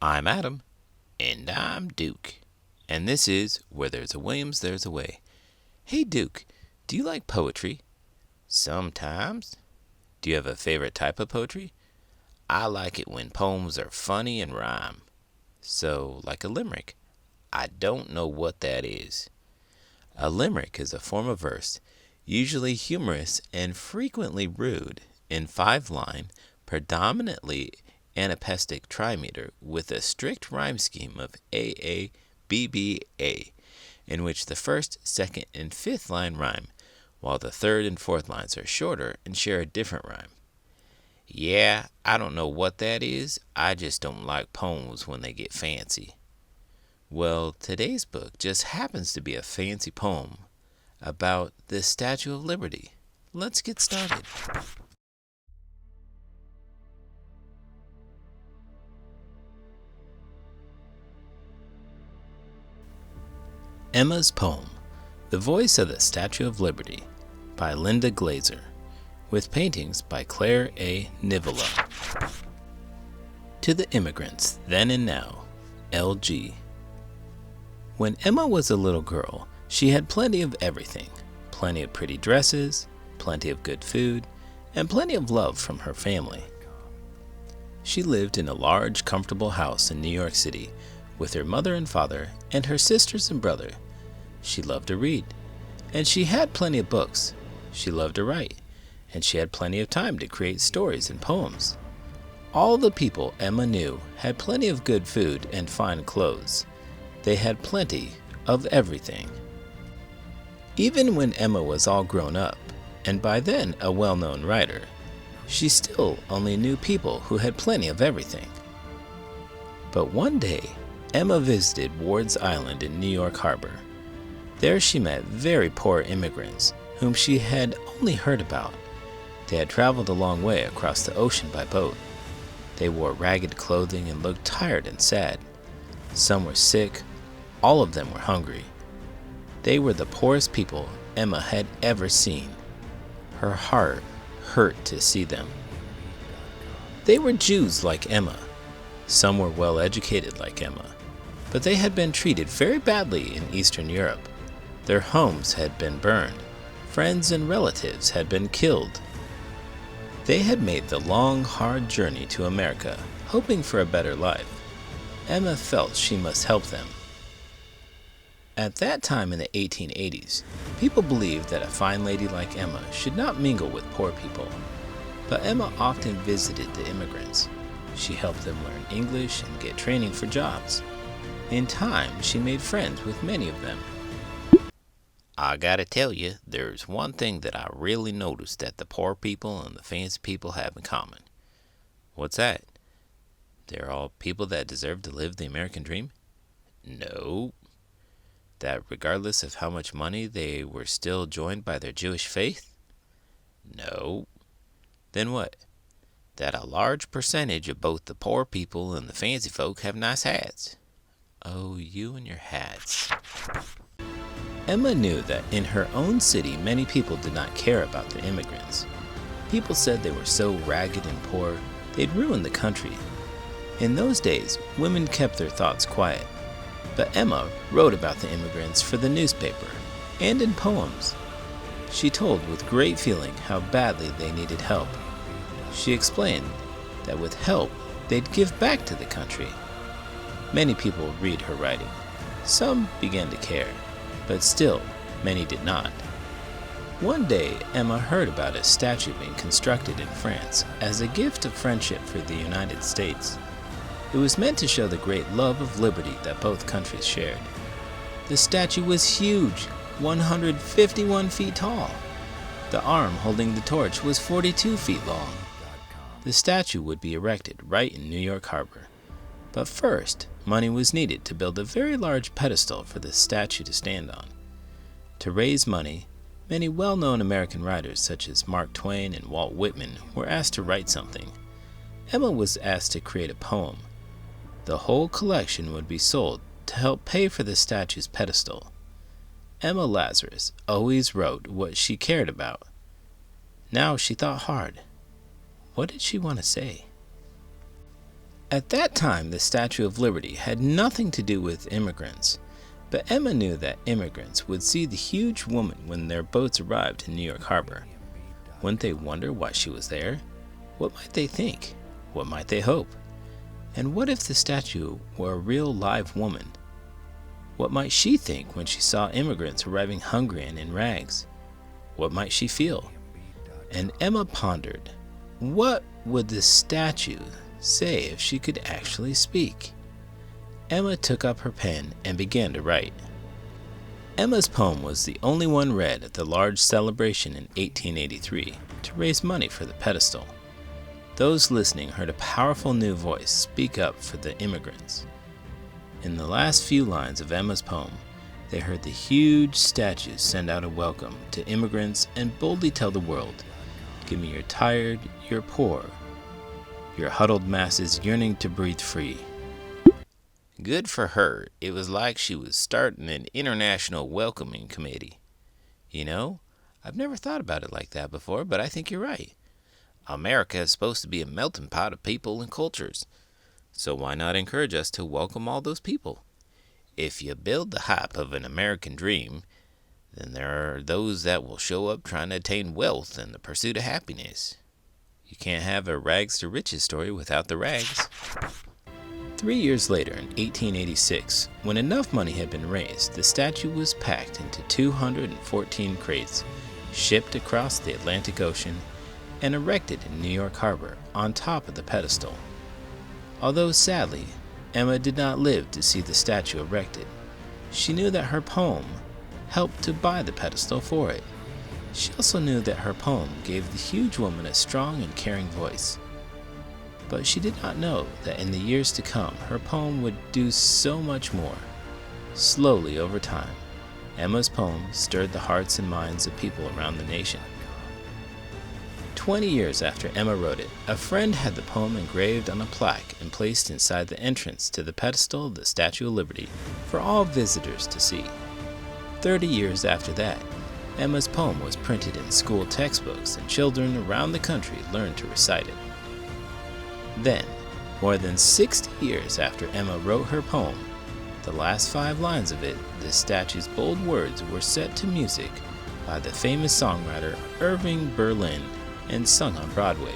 I'm Adam. And I'm Duke. And this is Where There's a Williams, There's a Way. Hey Duke, do you like poetry? Sometimes. Do you have a favorite type of poetry? I like it when poems are funny and rhyme. So, like a limerick. I don't know what that is. A limerick is a form of verse, usually humorous and frequently rude, in 5-line, predominantly anapestic trimeter with a strict rhyme scheme of AA, BBA, in which the first, second, and fifth line rhyme, while the third and fourth lines are shorter and share a different rhyme. Yeah, I don't know what that is. I just don't like poems when they get fancy. Well, today's book just happens to be a fancy poem about the Statue of Liberty. Let's get started. Emma's Poem, The Voice of the Statue of Liberty, by Linda Glaser, with paintings by Claire A. Nivola. To the immigrants, then and now, L.G. When Emma was a little girl, she had plenty of everything. Plenty of pretty dresses, plenty of good food, and plenty of love from her family. She lived in a large, comfortable house in New York City with her mother and father and her sisters and brother. She loved to read, and she had plenty of books. She loved to write, and she had plenty of time to create stories and poems. All the people Emma knew had plenty of good food and fine clothes. They had plenty of everything. Even when Emma was all grown up, and by then a well-known writer, she still only knew people who had plenty of everything. But one day, Emma visited Ward's Island in New York Harbor. There she met very poor immigrants whom she had only heard about. They had traveled a long way across the ocean by boat. They wore ragged clothing and looked tired and sad. Some were sick. All of them were hungry. They were the poorest people Emma had ever seen. Her heart hurt to see them. They were Jews like Emma. Some were well educated like Emma, but they had been treated very badly in Eastern Europe. Their homes had been burned. Friends and relatives had been killed. They had made the long, hard journey to America, hoping for a better life. Emma felt she must help them. At that time in the 1880s, people believed that a fine lady like Emma should not mingle with poor people. But Emma often visited the immigrants. She helped them learn English and get training for jobs. In time, she made friends with many of them. I gotta tell you, there's one thing that I really noticed that the poor people and the fancy people have in common. What's that? They're all people that deserve to live the American dream? No. That regardless of how much money they were still joined by their Jewish faith? No. Then what? That a large percentage of both the poor people and the fancy folk have nice hats. Oh, you and your hats. Emma knew that in her own city many people did not care about the immigrants. People said they were so ragged and poor, they'd ruin the country. In those days, women kept their thoughts quiet. But Emma wrote about the immigrants for the newspaper and in poems. She told with great feeling how badly they needed help. She explained that with help, they'd give back to the country. Many people read her writing. Some began to care, but still, many did not. One day, Emma heard about a statue being constructed in France as a gift of friendship for the United States. It was meant to show the great love of liberty that both countries shared. The statue was huge, 151 feet tall. The arm holding the torch was 42 feet long. The statue would be erected right in New York Harbor. But first, money was needed to build a very large pedestal for the statue to stand on. To raise money, many well-known American writers such as Mark Twain and Walt Whitman were asked to write something. Emma was asked to create a poem. The whole collection would be sold to help pay for the statue's pedestal. Emma Lazarus always wrote what she cared about. Now she thought hard. What did she want to say? At that time, the Statue of Liberty had nothing to do with immigrants, but Emma knew that immigrants would see the huge woman when their boats arrived in New York Harbor. Wouldn't they wonder why she was there? What might they think? What might they hope? And what if the statue were a real live woman? What might she think when she saw immigrants arriving hungry and in rags? What might she feel? And Emma pondered, what would the statue say if she could actually speak? Emma took up her pen and began to write. Emma's poem was the only one read at the large celebration in 1883 to raise money for the pedestal. Those listening heard a powerful new voice speak up for the immigrants. In the last few lines of Emma's poem, they heard the huge statue send out a welcome to immigrants and boldly tell the world, "Give me your tired, your poor, your huddled masses yearning to breathe free." Good for her. It was like she was starting an international welcoming committee. You know, I've never thought about it like that before, but I think you're right. America is supposed to be a melting pot of people and cultures. So why not encourage us to welcome all those people? If you build the hype of an American dream, then there are those that will show up trying to attain wealth and the pursuit of happiness. You can't have a rags to riches story without the rags. 3 years later, in 1886, when enough money had been raised, the statue was packed into 214 crates, shipped across the Atlantic Ocean, and erected in New York Harbor on top of the pedestal. Although sadly, Emma did not live to see the statue erected, she knew that her poem helped to buy the pedestal for it. She also knew that her poem gave the huge woman a strong and caring voice. But she did not know that in the years to come, her poem would do so much more. Slowly over time, Emma's poem stirred the hearts and minds of people around the nation. 20 years after Emma wrote it, a friend had the poem engraved on a plaque and placed inside the entrance to the pedestal of the Statue of Liberty for all visitors to see. 30 years after that, Emma's poem was printed in school textbooks and children around the country learned to recite it. Then, more than 60 years after Emma wrote her poem, the last 5 lines of it, the statue's bold words, were set to music by the famous songwriter Irving Berlin and sung on Broadway.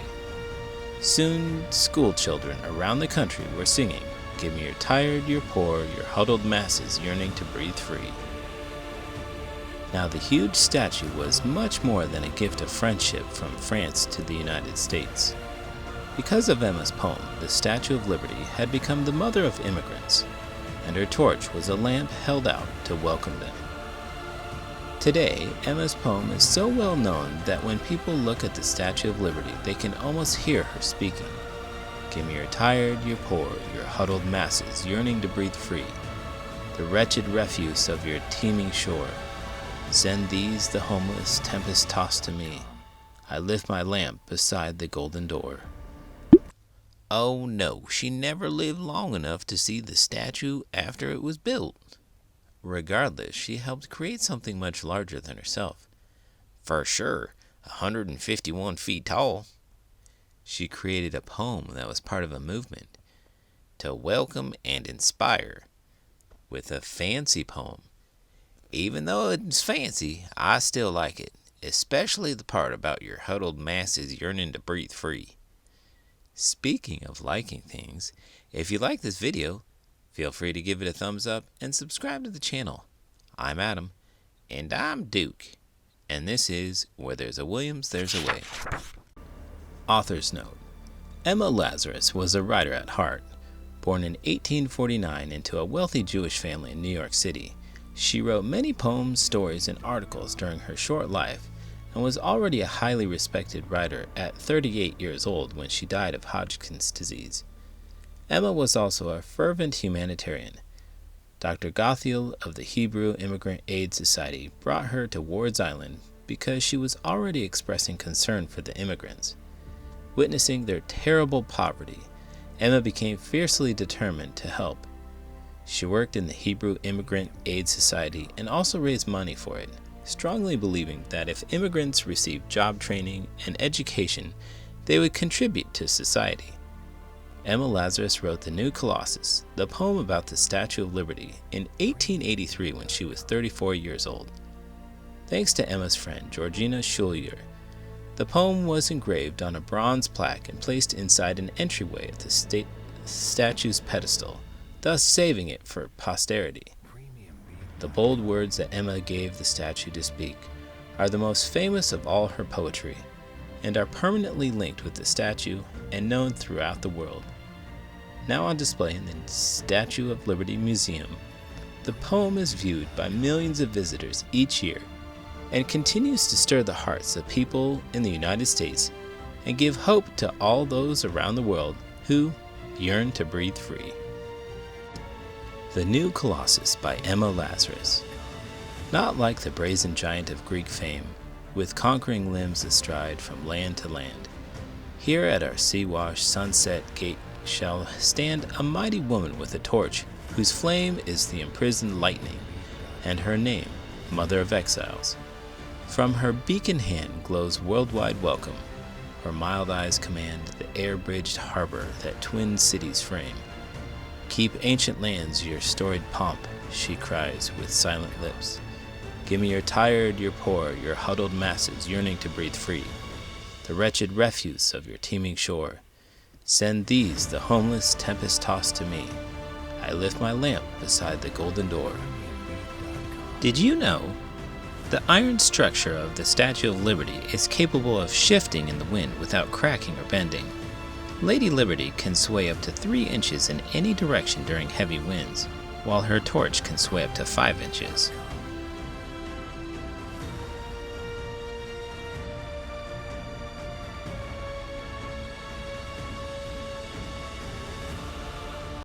Soon, school children around the country were singing, "Give me your tired, your poor, your huddled masses yearning to breathe free." Now, the huge statue was much more than a gift of friendship from France to the United States. Because of Emma's poem, the Statue of Liberty had become the mother of immigrants, and her torch was a lamp held out to welcome them. Today, Emma's poem is so well known that when people look at the Statue of Liberty, they can almost hear her speaking. "Give me your tired, your poor, your huddled masses yearning to breathe free, the wretched refuse of your teeming shore. Send these, the homeless, tempest-tossed to me. I lift my lamp beside the golden door." Oh no, she never lived long enough to see the statue after it was built. Regardless, she helped create something much larger than herself. For sure, 151 feet tall. She created a poem that was part of a movement to welcome and inspire with a fancy poem. Even though it's fancy, I still like it, especially the part about your huddled masses yearning to breathe free. Speaking of liking things, if you like this video, feel free to give it a thumbs up and subscribe to the channel. I'm Adam. And I'm Duke. And this is Where There's a Williams, There's a Way. Author's note. Emma Lazarus was a writer at heart. Born in 1849 into a wealthy Jewish family in New York City, she wrote many poems, stories, and articles during her short life and was already a highly respected writer at 38 years old when she died of Hodgkin's disease. Emma was also a fervent humanitarian. Dr. Gothiel of the Hebrew Immigrant Aid Society brought her to Ward's Island because she was already expressing concern for the immigrants. Witnessing their terrible poverty, Emma became fiercely determined to help. She worked in the Hebrew Immigrant Aid Society and also raised money for it, strongly believing that if immigrants received job training and education, they would contribute to society. Emma Lazarus wrote the new Colossus, the poem about the Statue of Liberty, in 1883 when she was 34 years old. Thanks to Emma's friend, Georgina Schulier, the poem was engraved on a bronze plaque and placed inside an entryway of the statue's pedestal, thus saving it for posterity. The bold words that Emma gave the statue to speak are the most famous of all her poetry, and are permanently linked with the statue and known throughout the world. Now on display in the Statue of Liberty Museum, the poem is viewed by millions of visitors each year and continues to stir the hearts of people in the United States and give hope to all those around the world who yearn to breathe free. The New Colossus by Emma Lazarus. Not like the brazen giant of Greek fame, with conquering limbs astride from land to land, here at our sea-washed sunset gate shall stand a mighty woman with a torch, whose flame is the imprisoned lightning, and her name, Mother of Exiles. From her beacon hand glows worldwide welcome. Her mild eyes command the air-bridged harbor that twin cities frame. Keep ancient lands your storied pomp, she cries with silent lips. Give me your tired, your poor, your huddled masses yearning to breathe free, the wretched refuse of your teeming shore. Send these, the homeless, tempest-tossed to me. I lift my lamp beside the golden door. Did you know? The iron structure of the Statue of Liberty is capable of shifting in the wind without cracking or bending. Lady Liberty can sway up to 3 inches in any direction during heavy winds, while her torch can sway up to 5 inches.